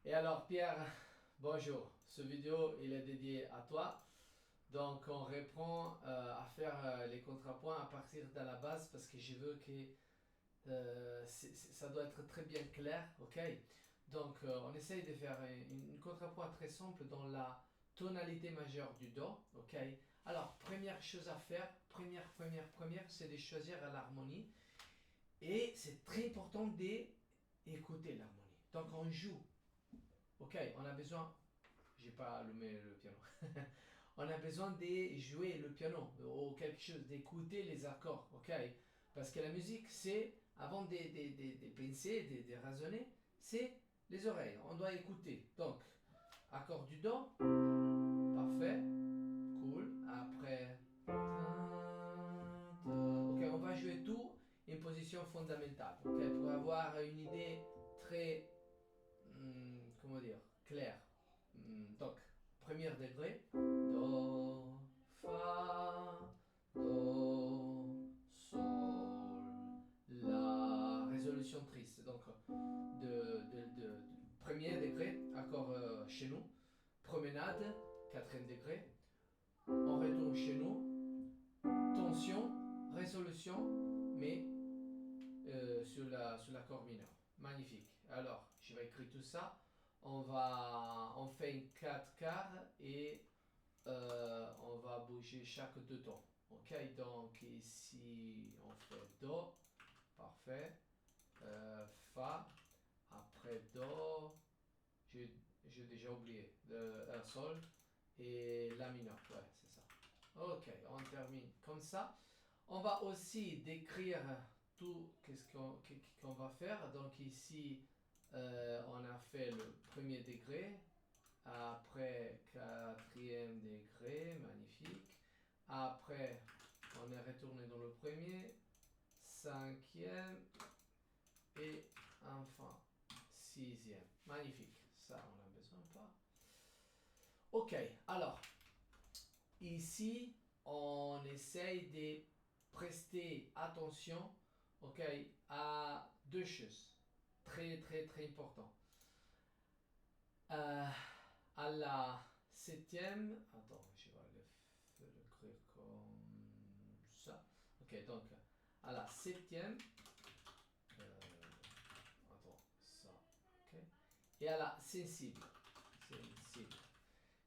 Et alors Pierre, bonjour. Ce vidéo il est dédié à toi. Donc on reprend à faire les contrapoints à partir de la base parce que je veux que ça doit être très bien clair, ok? Donc on essaye de faire une contrepoint très simple dans la tonalité majeure du Do, ok? Alors première chose à faire, première, c'est de choisir l'harmonie et c'est très important d'écouter l'harmonie. Donc on joue, ok? On a besoin, j'ai pas allumé le piano. On a besoin de jouer le piano ou quelque chose, d'écouter les accords, ok? Parce que la musique, c'est, avant de penser, de raisonner, c'est les oreilles. On doit écouter. Donc, accord du Do, parfait, cool. Après, ok, on va jouer tout en position fondamentale, ok? Pour avoir une idée très, comment dire, claire. Donc, premier degré, Do, Fa, Do, Sol, La. Résolution triste. Donc, de premier degré, accord chez nous. Promenade, quatrième degré. On retourne chez nous. Tension, résolution, mais sur l'accord mineur. Magnifique. Alors, je vais écrire tout ça. On fait une 4 quarts et on va bouger chaque deux tons. Ok, donc ici on fait Do, parfait. Fa, après Do, j'ai déjà oublié, Sol et La mineur, ouais, c'est ça. Ok, on termine comme ça. On va aussi décrire tout qu'on va faire. Donc ici, on a fait le premier degré, après quatrième degré, magnifique. Après, on est retourné dans le premier, cinquième et enfin sixième. Magnifique. Ça, on n'a besoin pas. Ok, alors ici, on essaye de prester attention, ok, à deux choses très important. À la septième, attends, je vais l'écrire comme ça. Ok, donc à la septième, attends, ça, ok, et à la sensible.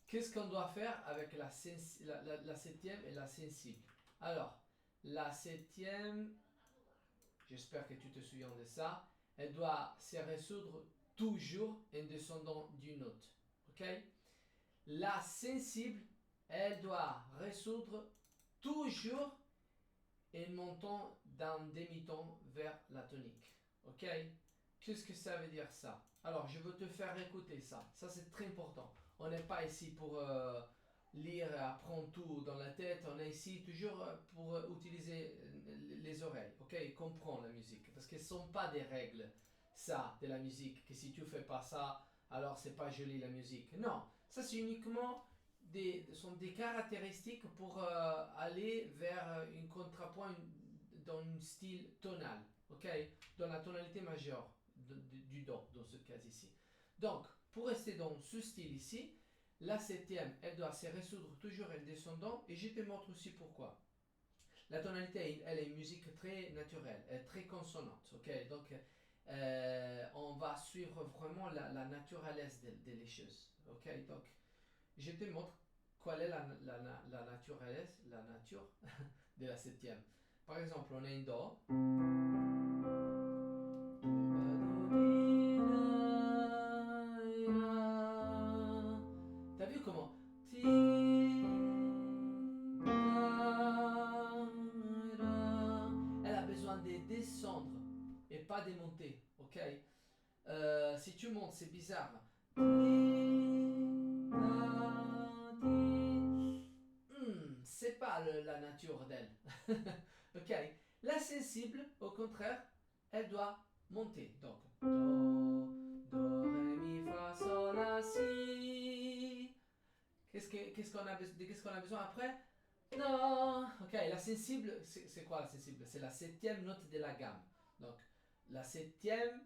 Qu'est-ce qu'on doit faire avec la septième et la sensible? Alors, la septième, j'espère que tu te souviens de ça, elle doit se résoudre toujours en descendant d'une note. Ok? La sensible, elle doit résoudre toujours en montant d'un demi-ton vers la tonique. Ok? Qu'est-ce que ça veut dire ça? Alors, je veux te faire écouter ça. Ça, c'est très important. On n'est pas ici pour lire, apprendre tout dans la tête. On est ici toujours pour utiliser les oreilles, ok? Et comprendre la musique. Parce que ce ne sont pas des règles, ça, de la musique. Que si tu ne fais pas ça, alors c'est pas joli la musique. Non, ça c'est uniquement sont des caractéristiques pour aller vers une contrepoint dans un style tonal, ok? Dans la tonalité majeure du Do, dans ce cas ici. Donc, pour rester dans ce style ici, la septième, elle doit se résoudre toujours en descendant, et je te montre aussi pourquoi. La tonalité, elle est une musique très naturelle, très consonante, ok? Donc, on va suivre vraiment la naturalesse des choses, ok? Donc, je te montre quelle est la naturalesse, la nature de la septième. Par exemple, on a un Do. T'as vu comment elle a besoin de descendre et pas de monter, ok? Si tu montes, c'est bizarre. C'est pas la nature d'elle. Ok. La sensible, au contraire, elle doit monter. Donc, do, ré, mi, fa, sol, la, si. Qu'est-ce qu'on a besoin après? Non. Ok, la sensible, c'est quoi la sensible? C'est la septième note de la gamme. Donc, la septième,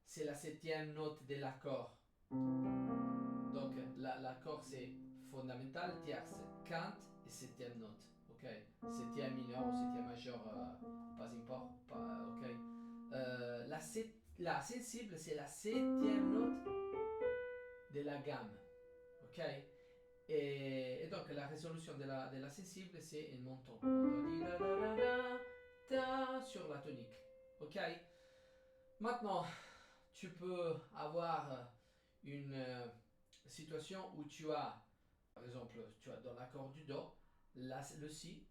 c'est la septième note de l'accord. Donc l'accord c'est fondamental, tierce, quinte et septième note. Ok, septième mineur ou septième majeur, pas import, ok. La sensible c'est la septième note de la gamme. Ok, et donc la résolution de la sensible c'est un montant. On dit da da da da da sur la tonique. Ok, maintenant tu peux avoir une situation où tu as, par exemple, tu as dans l'accord du Do, le Si,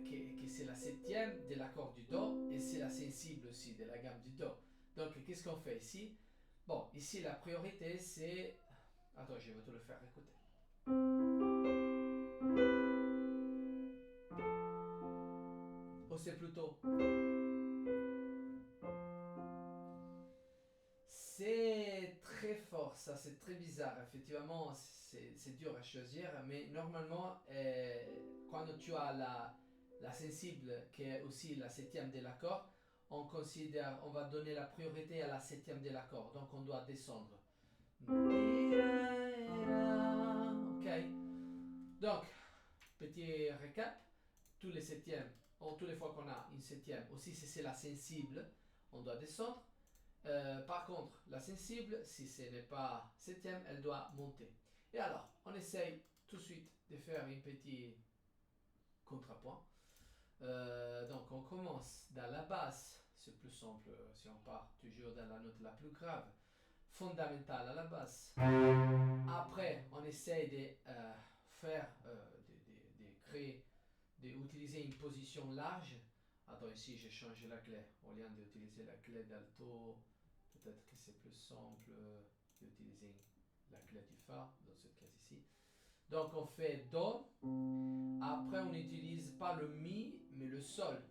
qui c'est la septième de l'accord du Do, et c'est la sensible aussi de la gamme du Do. Donc, qu'est-ce qu'on fait ici? Bon, ici, la priorité, c'est... Attends, je vais te le faire écouter. Oh, c'est plutôt... C'est très fort, ça, c'est très bizarre. Effectivement, c'est dur à choisir, mais normalement, quand tu as la sensible, qui est aussi la septième de l'accord, on considère, on va donner la priorité à la septième de l'accord, donc on doit descendre. Ok. Donc, petit récap, tous les septièmes, ou toutes les fois qu'on a une septième, aussi si c'est la sensible, on doit descendre. Par contre, la sensible, si ce n'est pas septième, elle doit monter. Et alors, on essaye tout de suite de faire un petit contrepoint. Donc, on commence dans la basse, c'est plus simple si on part toujours dans la note la plus grave, fondamentale à la basse. Après, on essaye de faire, de créer, d'utiliser une position large. Attends, ici, j'ai changé la clé. Au lieu d'utiliser la clé d'alto, peut-être que c'est plus simple d'utiliser la clé du Fa, dans ce cas ici. Donc on fait Do, après on n'utilise pas le Mi, mais le Sol,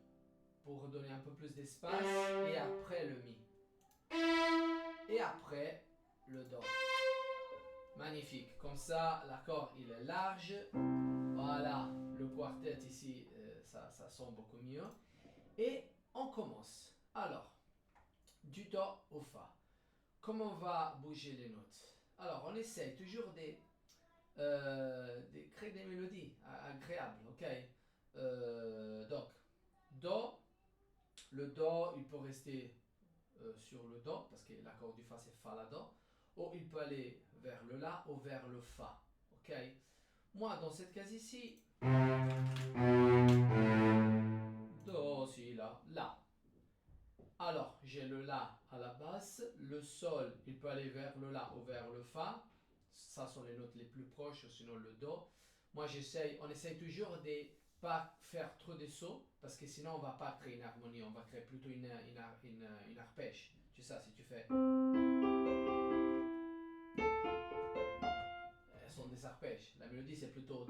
pour donner un peu plus d'espace, et après le Mi. Et après le Do. Magnifique, comme ça l'accord il est large, voilà, le quartet ici, ça sonne beaucoup mieux. Et on commence. Alors, du Do au Fa. Comment on va bouger les notes? Alors, on essaye toujours de créer des mélodies agréables, ok? Donc, Do, le Do, il peut rester sur le Do, parce que l'accord du Fa, c'est Fa, La, Do, ou il peut aller vers le La ou vers le Fa, ok? Moi, dans cette case ici, Do, Si, La, La. Alors, j'ai le La à la basse, le Sol, il peut aller vers le La ou vers le Fa. Ça sont les notes les plus proches, sinon le Do. Moi, on essaye toujours de ne pas faire trop de sauts, parce que sinon on ne va pas créer une harmonie, on va créer plutôt une arpège. Tu sais, si tu fais... Elles sont des arpèges. La mélodie, c'est plutôt...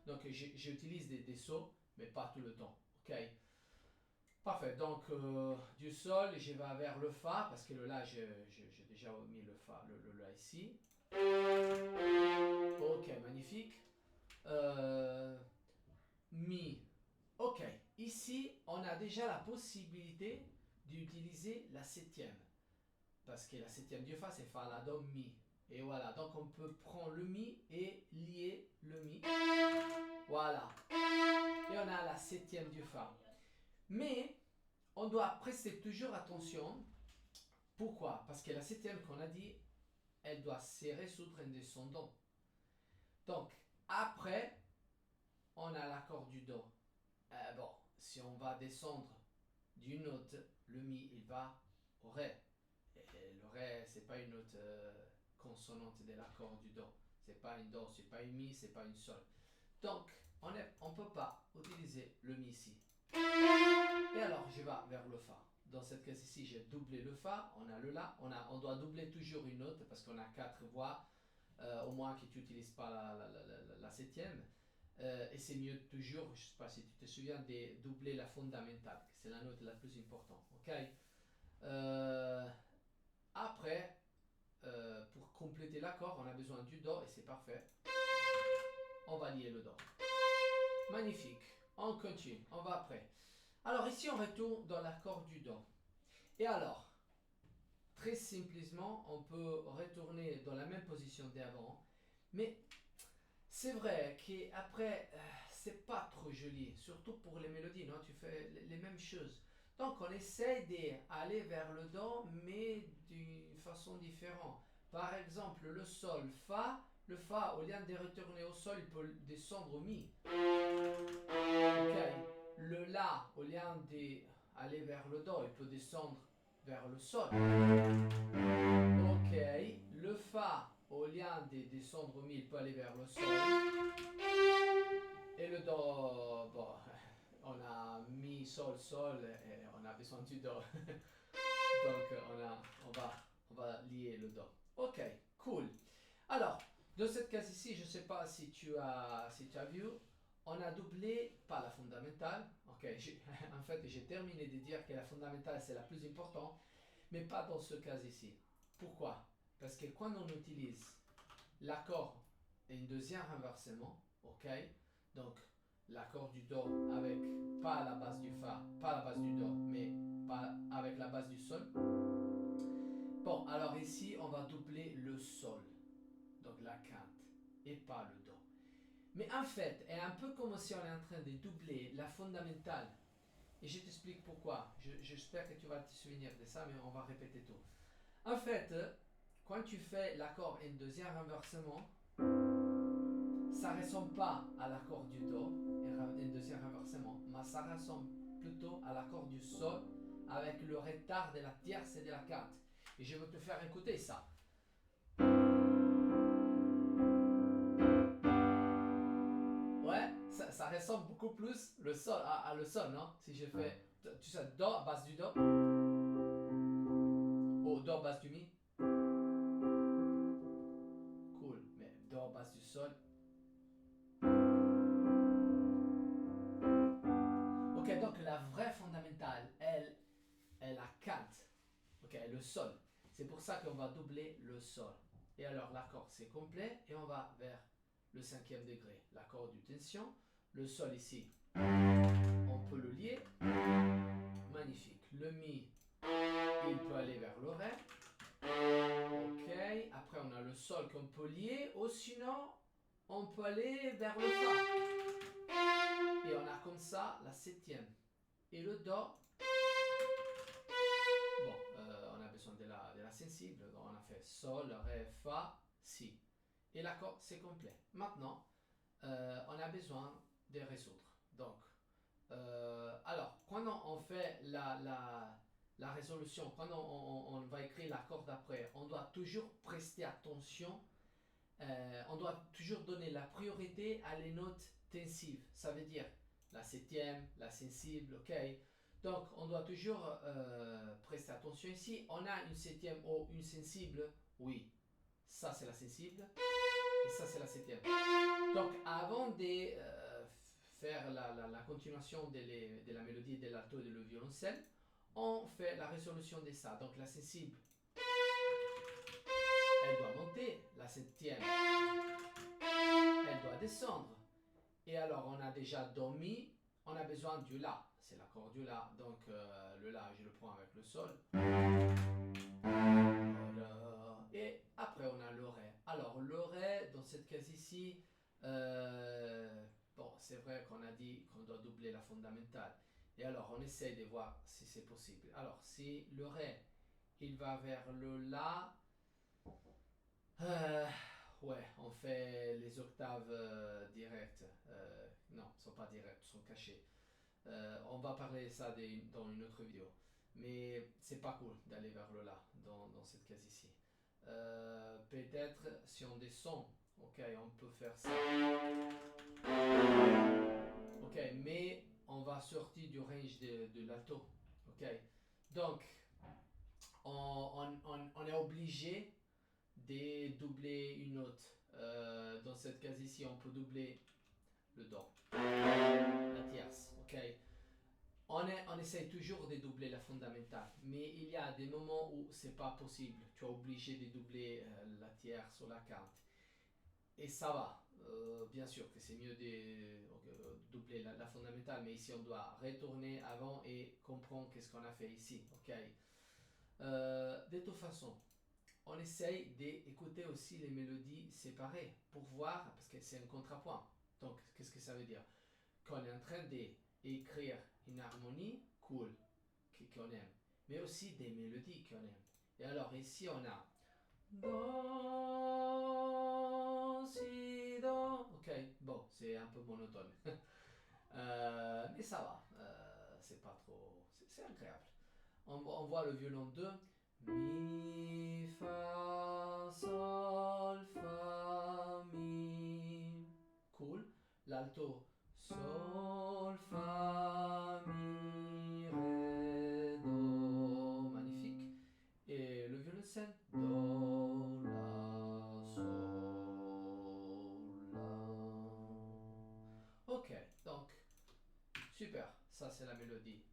Donc, j'utilise des sauts, mais pas tout le temps. Ok? Parfait, donc du Sol, je vais vers le Fa, parce que le La, j'ai déjà mis le Fa, le La ici. Ok, magnifique. Mi. Ok, ici, on a déjà la possibilité d'utiliser la septième. Parce que la septième du Fa, c'est Fa, La, Do, Mi. Et voilà, donc on peut prendre le Mi et lier le Mi. Voilà. Et on a la septième du Fa. Mais on doit prester toujours attention. Pourquoi? Parce que la septième qu'on a dit, elle doit se résoudre en descendant. Donc, après, on a l'accord du Do. Bon, si on va descendre d'une note, le Mi, il va au Ré. Et le Ré, c'est pas une note consonante de l'accord du Do. C'est pas une Do, c'est pas une Mi, c'est pas une Sol. Donc, on ne peut pas utiliser le Mi ici. Et alors, je vais vers le Fa. Dans cette case ici, j'ai doublé le Fa, on a le La, on doit doubler toujours une note parce qu'on a 4 voix, au moins que tu n'utilises pas la septième. Et c'est mieux toujours, je ne sais pas si tu te souviens, de doubler la fondamentale, c'est la note la plus importante. Ok. Après, pour compléter l'accord, on a besoin du Do et c'est parfait. On va lier le Do. Magnifique. On continue, on va après. Alors ici, on retourne dans l'accord du Do. Et alors, très simplement, on peut retourner dans la même position d'avant, mais c'est vrai qu'après, c'est pas trop joli, surtout pour les mélodies, non? Tu fais les mêmes choses. Donc on essaie d'aller vers le do, mais d'une façon différente. Par exemple, le sol, fa, le fa, au lieu de retourner au sol, il peut descendre au mi. Ok. Le la, au lieu d'aller vers le do, il peut descendre vers le sol. Ok. Le fa, au lieu de descendre au mi, il peut aller vers le sol. Et le do, bon, on a mi, sol, sol, et on a besoin du do. Donc on va lier le do. Ok, cool. Alors, dans cette case ici, je ne sais pas si tu as vu, on a doublé, pas la fondamentale. Ok, en fait, j'ai terminé de dire que la fondamentale c'est la plus importante, mais pas dans ce cas ici. Pourquoi? Parce que quand on utilise l'accord et un deuxième renversement, ok, donc l'accord du do avec pas la base du fa, pas la base du do, mais pas avec la base du sol. Bon, alors ici on va doubler le sol, donc la quinte, et pas le do. Mais en fait, c'est un peu comme si on est en train de doubler la fondamentale. Et je t'explique pourquoi. J'espère que tu vas te souvenir de ça, mais on va répéter tout. En fait, quand tu fais l'accord et un deuxième renversement, ça ne ressemble pas à l'accord du do, un deuxième renversement, mais ça ressemble plutôt à l'accord du sol avec le retard de la tierce et de la quinte. Et je vais te faire écouter ça. Ouais, ça ressemble beaucoup plus le sol, à le sol, non? Si je fais, tu sais, do, base du do, ou do, base du mi. Cool, mais do, base du sol. Ok, donc la vraie fondamentale, elle la quinte. Ok, le sol. C'est pour ça qu'on va doubler le sol. Et alors l'accord c'est complet et on va vers le cinquième degré. L'accord de tension, le sol ici, on peut le lier. Magnifique. Le mi, il peut aller vers le ré. Ok, après on a le sol qu'on peut lier, ou sinon on peut aller vers le fa. Et on a comme ça la septième. Et le do, bon, on a besoin de la sensible, donc on a fait sol, ré, fa, si. Et l'accord c'est complet. Maintenant, on a besoin de résoudre. Donc, alors, quand on fait la résolution, quand on va écrire l'accord d'après, on doit toujours prester attention, on doit toujours donner la priorité à les notes tensives. Ça veut dire la septième, la sensible, ok. Donc, on doit toujours prester attention ici. On a une septième ou une sensible, oui. Ça, c'est la sensible. Et ça, c'est la septième. Donc, avant de faire la continuation de la mélodie de l'alto et de le violoncelle, on fait la résolution de ça. Donc, la sensible, elle doit monter. La septième, elle doit descendre. Et alors, on a déjà do mi, on a besoin du la. C'est l'accord du la. Donc, le la, je le prends avec le sol. Et après, on a le ré. Alors, le ré, dans cette case ici, bon, c'est vrai qu'on a dit qu'on doit doubler la fondamentale. Et alors, on essaie de voir si c'est possible. Alors, si le ré, il va vers le la, ouais, on fait les octaves directes. Non, ils ne sont pas directes, ils sont cachés. On va parler de ça dans une autre vidéo. Mais c'est pas cool d'aller vers le la dans cette case ici. Peut-être si on descend, ok, on peut faire ça. Ok, mais on va sortir du range de l'alto. Ok, donc on est obligé de doubler une note. Dans cette case ici, on peut doubler le do, la tierce. Ok, on essaye toujours de doubler la fondamentale, mais il y a des moments où c'est pas possible. Tu es obligé de doubler la tierce ou la quinte. Et ça va. Bien sûr que c'est mieux de doubler la fondamentale, mais ici on doit retourner avant et comprendre qu'est-ce qu'on a fait ici. Ok. De toute façon, on essaye d'écouter aussi les mélodies séparées pour voir, parce que c'est un contrepoint. Donc, qu'est-ce que ça veut dire? Qu'on est en train d'écrire une harmonie cool, qu'on aime, mais aussi des mélodies qu'on aime. Et alors, ici, on a Do, Si, Do. Ok, bon, c'est un peu monotone. Mais ça va, c'est pas trop. C'est agréable. On voit le violon 2. Mi, Fa, Sol, Fa, Mi. Cool. L'alto. Sol, Fa, Mi, Ré, Do. Magnifique. Et le violoncelle. Do, La, Sol, La. Ok, donc, super. Ça, c'est la mélodie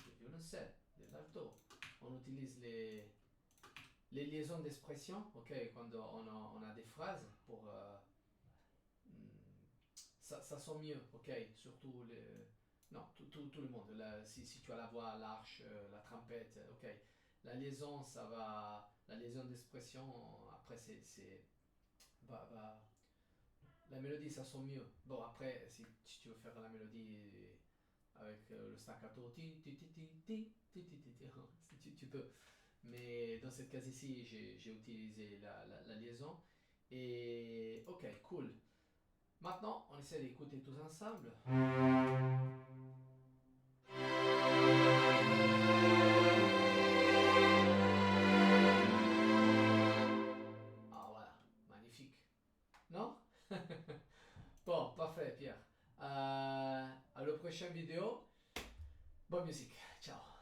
du violoncelle, de l'alto. On utilise les liaisons d'expression, ok, quand on a des phrases pour... ça sonne mieux, ok, surtout les... Non, tout le monde. Là, si tu as la voix, l'arche, la trompette, ok. La liaison, ça va... La liaison d'expression, après, va, la mélodie, ça sonne mieux. Bon, après, si tu veux faire la mélodie avec le staccato, tu peux. Mais dans cette case ici, j'ai utilisé la liaison. Et ok, cool. Maintenant, on essaie d'écouter tous ensemble. Ah voilà, magnifique. Non? Bon, parfait, Pierre. À la prochaine vidéo. Bonne musique. Ciao.